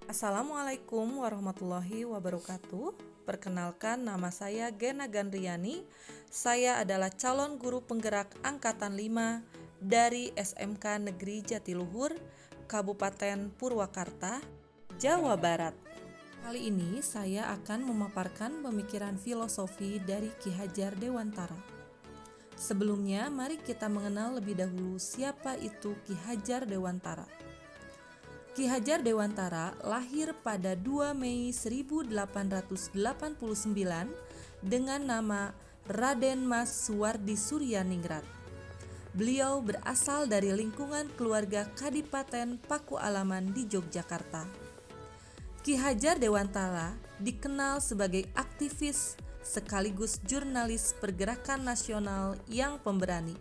Assalamualaikum warahmatullahi wabarakatuh. Perkenalkan, nama saya Gena Gandriani. Saya adalah calon guru penggerak Angkatan 5 dari SMK Negeri Jatiluhur, Kabupaten Purwakarta, Jawa Barat. Kali ini saya akan memaparkan pemikiran filosofi dari Ki Hajar Dewantara. Sebelumnya, mari kita mengenal lebih dahulu siapa itu Ki Hajar Dewantara. Ki Hajar Dewantara lahir pada 2 Mei 1889 dengan nama Raden Mas Suwardi Suryaningrat. Beliau berasal dari lingkungan keluarga Kadipaten Pakualaman di Yogyakarta. Ki Hajar Dewantara dikenal sebagai aktivis sekaligus jurnalis pergerakan nasional yang pemberani.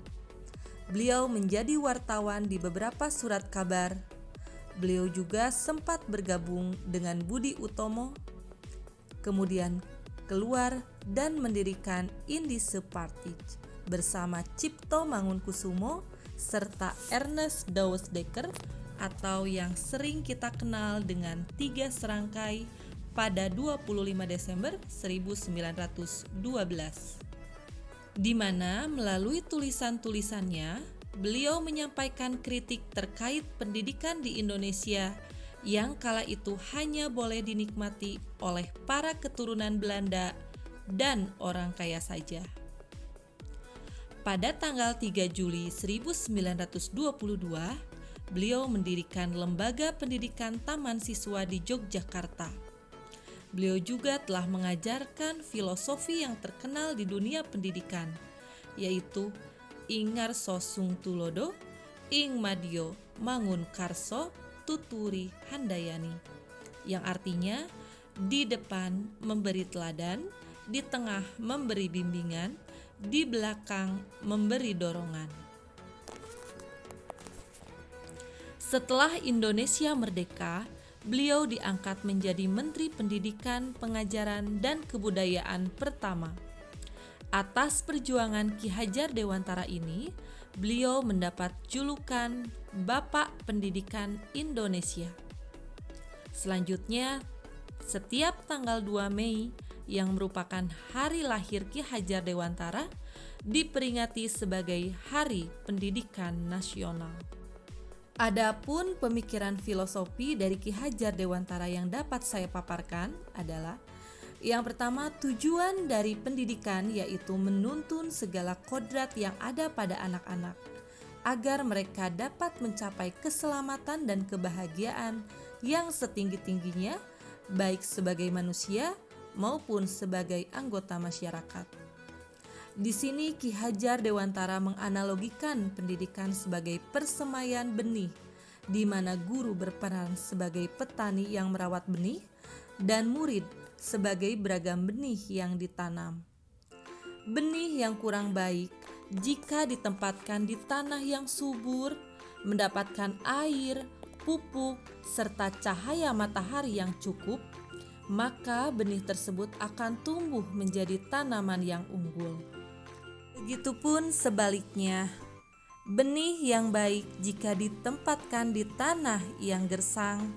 Beliau menjadi wartawan di beberapa surat kabar. Beliau juga sempat bergabung dengan Budi Utomo, kemudian keluar dan mendirikan Indische Party bersama Cipto Mangunkusumo serta Ernest Dawes Dekker atau yang sering kita kenal dengan Tiga Serangkai pada 25 Desember 1912, di mana melalui tulisan-tulisannya beliau menyampaikan kritik terkait pendidikan di Indonesia yang kala itu hanya boleh dinikmati oleh para keturunan Belanda dan orang kaya saja. Pada tanggal 3 Juli 1922, beliau mendirikan Lembaga Pendidikan Taman Siswa di Yogyakarta. Beliau juga telah mengajarkan filosofi yang terkenal di dunia pendidikan, yaitu Ingarso Sung Tulodo, Ing Madio Mangun Karso Tuturi Handayani, yang artinya di depan memberi teladan, di tengah memberi bimbingan, di belakang memberi dorongan. Setelah Indonesia merdeka, beliau diangkat menjadi Menteri Pendidikan, Pengajaran, dan Kebudayaan pertama. Atas perjuangan Ki Hajar Dewantara ini, beliau mendapat julukan Bapak Pendidikan Indonesia. Selanjutnya, setiap tanggal 2 Mei yang merupakan hari lahir Ki Hajar Dewantara diperingati sebagai Hari Pendidikan Nasional. Adapun pemikiran filosofi dari Ki Hajar Dewantara yang dapat saya paparkan adalah: yang pertama, tujuan dari pendidikan yaitu menuntun segala kodrat yang ada pada anak-anak agar mereka dapat mencapai keselamatan dan kebahagiaan yang setinggi-tingginya, baik sebagai manusia maupun sebagai anggota masyarakat. Di sini Ki Hajar Dewantara menganalogikan pendidikan sebagai persemaian benih, di mana guru berperan sebagai petani yang merawat benih dan murid sebagai beragam benih yang ditanam. Benih yang kurang baik jika ditempatkan di tanah yang subur, mendapatkan air, pupuk, serta cahaya matahari yang cukup, maka benih tersebut akan tumbuh menjadi tanaman yang unggul. Begitupun sebaliknya, benih yang baik jika ditempatkan di tanah yang gersang,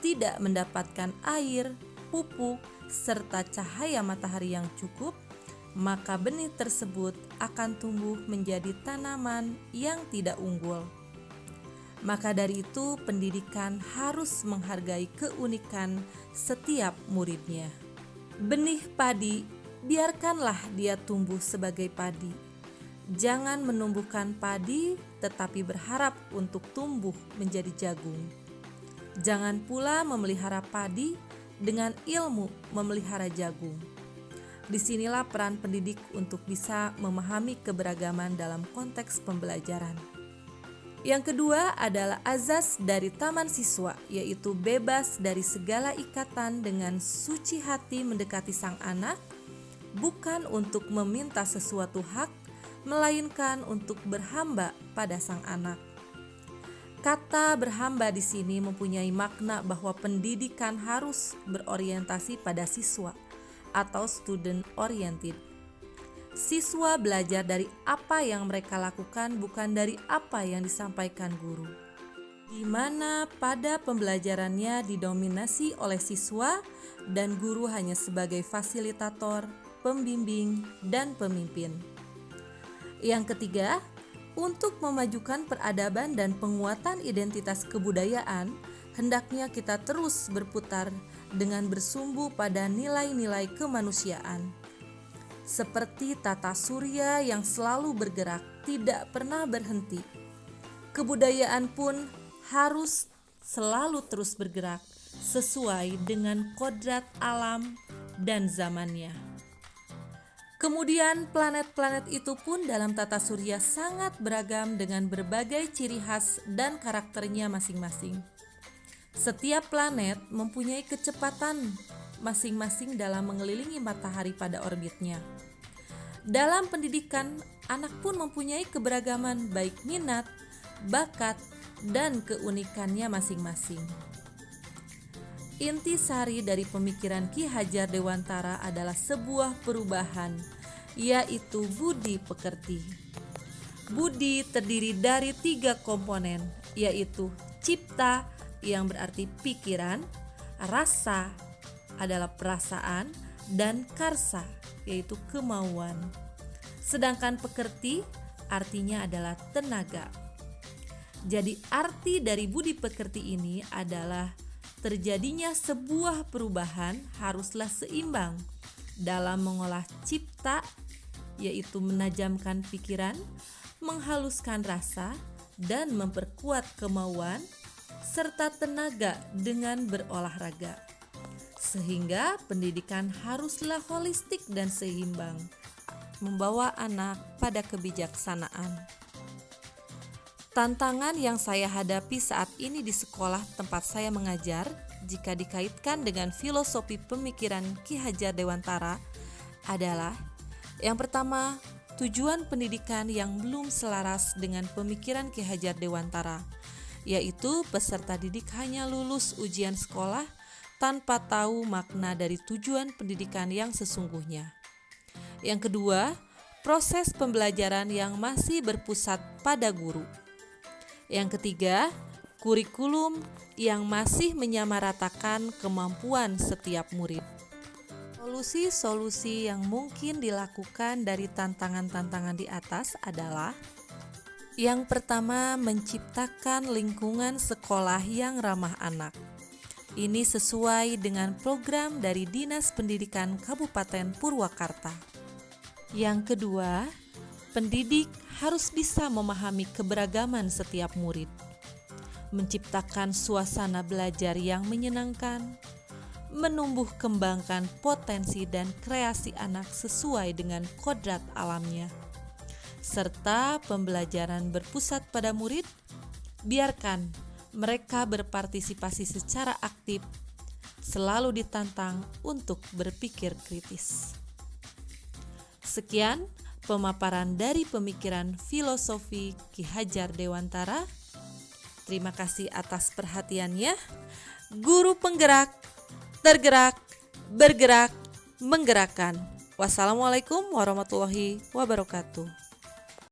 tidak mendapatkan air, pupuk, serta cahaya matahari yang cukup, maka benih tersebut akan tumbuh menjadi tanaman yang tidak unggul. Maka dari itu, pendidikan harus menghargai keunikan setiap muridnya. Benih padi, biarkanlah dia tumbuh sebagai padi. Jangan menumbuhkan padi tetapi berharap untuk tumbuh menjadi jagung. Jangan pula memelihara padi dengan ilmu memelihara jagung. Disinilah peran pendidik untuk bisa memahami keberagaman dalam konteks pembelajaran. Yang kedua adalah azas dari taman siswa, yaitu bebas dari segala ikatan dengan suci hati mendekati sang anak, bukan untuk meminta sesuatu hak, melainkan untuk berhamba pada sang anak. Kata berhamba di sini mempunyai makna bahwa pendidikan harus berorientasi pada siswa atau student oriented. Siswa belajar dari apa yang mereka lakukan, bukan dari apa yang disampaikan guru. di mana pada pembelajarannya didominasi oleh siswa dan guru hanya sebagai fasilitator, pembimbing, dan pemimpin. Yang ketiga, untuk memajukan peradaban dan penguatan identitas kebudayaan, hendaknya kita terus berputar dengan bersumbu pada nilai-nilai kemanusiaan. Seperti tata surya yang selalu bergerak, tidak pernah berhenti. Kebudayaan pun harus selalu terus bergerak sesuai dengan kodrat alam dan zamannya. Kemudian planet-planet itu pun dalam tata surya sangat beragam dengan berbagai ciri khas dan karakternya masing-masing. Setiap planet mempunyai kecepatan masing-masing dalam mengelilingi matahari pada orbitnya. Dalam pendidikan, anak pun mempunyai keberagaman baik minat, bakat, dan keunikannya masing-masing. Intisari dari pemikiran Ki Hajar Dewantara adalah sebuah perubahan, yaitu budi pekerti. Budi terdiri dari 3 komponen, yaitu cipta yang berarti pikiran, rasa adalah perasaan, dan karsa yaitu kemauan. Sedangkan pekerti artinya adalah tenaga. Jadi arti dari budi pekerti ini adalah terjadinya sebuah perubahan haruslah seimbang dalam mengolah cipta, yaitu menajamkan pikiran, menghaluskan rasa, dan memperkuat kemauan, serta tenaga dengan berolahraga. Sehingga pendidikan haruslah holistik dan seimbang, membawa anak pada kebijaksanaan. Tantangan yang saya hadapi saat ini di sekolah tempat saya mengajar, jika dikaitkan dengan filosofi pemikiran Ki Hajar Dewantara, adalah yang pertama, tujuan pendidikan yang belum selaras dengan pemikiran Ki Hajar Dewantara, yaitu peserta didik hanya lulus ujian sekolah tanpa tahu makna dari tujuan pendidikan yang sesungguhnya. Yang kedua, proses pembelajaran yang masih berpusat pada guru. Yang ketiga, kurikulum yang masih menyamaratakan kemampuan setiap murid. Solusi-solusi yang mungkin dilakukan dari tantangan-tantangan di atas adalah: yang pertama, menciptakan lingkungan sekolah yang ramah anak. Ini sesuai dengan program dari Dinas Pendidikan Kabupaten Purwakarta. Yang kedua, pendidik harus bisa memahami keberagaman setiap murid, menciptakan suasana belajar yang menyenangkan, menumbuh kembangkan potensi dan kreasi anak sesuai dengan kodrat alamnya, serta pembelajaran berpusat pada murid. Biarkan mereka berpartisipasi secara aktif, selalu ditantang untuk berpikir kritis. Sekian pemaparan dari pemikiran filosofi Ki Hajar Dewantara. Terima kasih atas perhatiannya. Guru penggerak, tergerak, bergerak, menggerakkan. Wassalamualaikum warahmatullahi wabarakatuh.